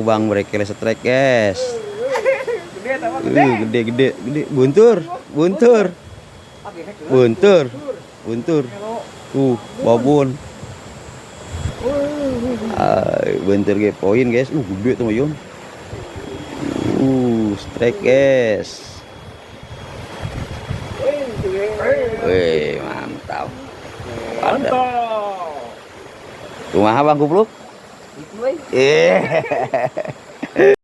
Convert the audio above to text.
Bang Brekele strike, guys. Gede. Buntur. Babon. Buntur ge poin, guys. Gede tuh Mayun. Strike, guys. Wih, mantap. Kumaha Bang Kupluk?